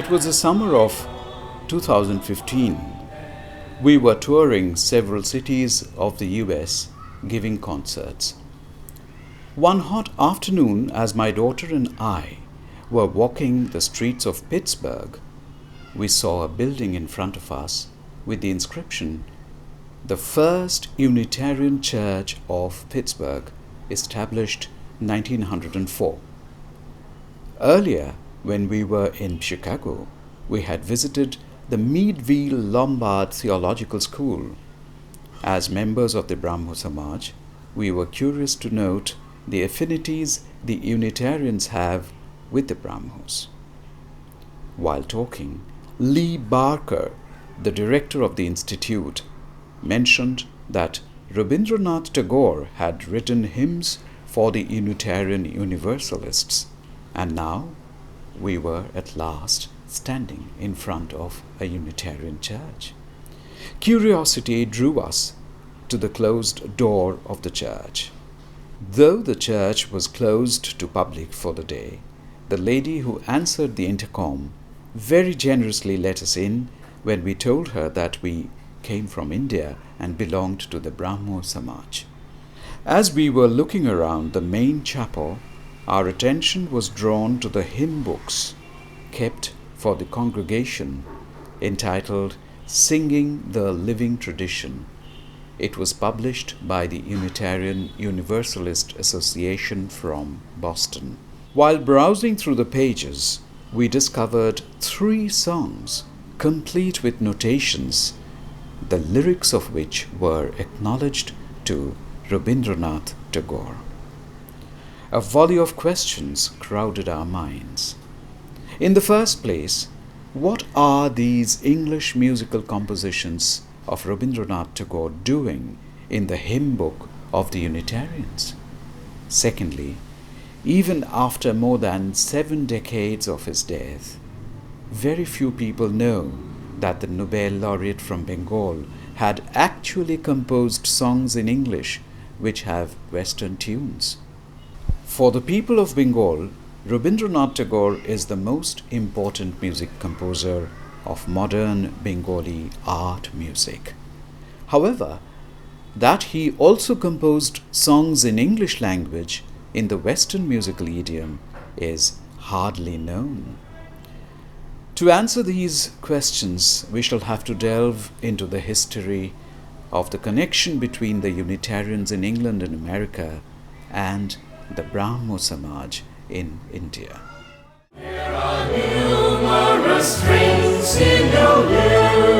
It was the summer of 2015. We were touring several cities of the US, giving concerts. One hot afternoon, as my daughter and I were walking the streets of Pittsburgh, we saw a building in front of us with the inscription, "The First Unitarian Church of Pittsburgh, established 1904. Earlier, when we were in Chicago, we had visited the Meadville Lombard Theological School. As members of the Brahmo Samaj, we were curious to note the affinities the Unitarians have with the Brahmos. While talking, Lee Barker, the director of the institute, mentioned that Rabindranath Tagore had written hymns for the Unitarian Universalists, and now we were at last standing in front of a Unitarian church. Curiosity drew us to the closed door of the church. Though the church was closed to public for the day, the lady who answered the intercom very generously let us in when we told her that we came from India and belonged to the Brahmo Samaj. As we were looking around the main chapel, our attention was drawn to the hymn books kept for the congregation entitled Singing the Living Tradition. It was published by the Unitarian Universalist Association from Boston. While browsing through the pages, we discovered 3 songs complete with notations, the lyrics of which were acknowledged to Rabindranath Tagore. A volley of questions crowded our minds. In the first place, what are these English musical compositions of Rabindranath Tagore doing in the hymn book of the Unitarians? Secondly, even after more than 7 decades of his death, very few people know that the Nobel laureate from Bengal had actually composed songs in English which have Western tunes. For the people of Bengal, Rabindranath Tagore is the most important music composer of modern Bengali art music. However, that he also composed songs in English language in the Western musical idiom is hardly known. To answer these questions, we shall have to delve into the history of the connection between the Unitarians in England and America and the Brahmo Samaj in India. There are numerous strings in your lyre.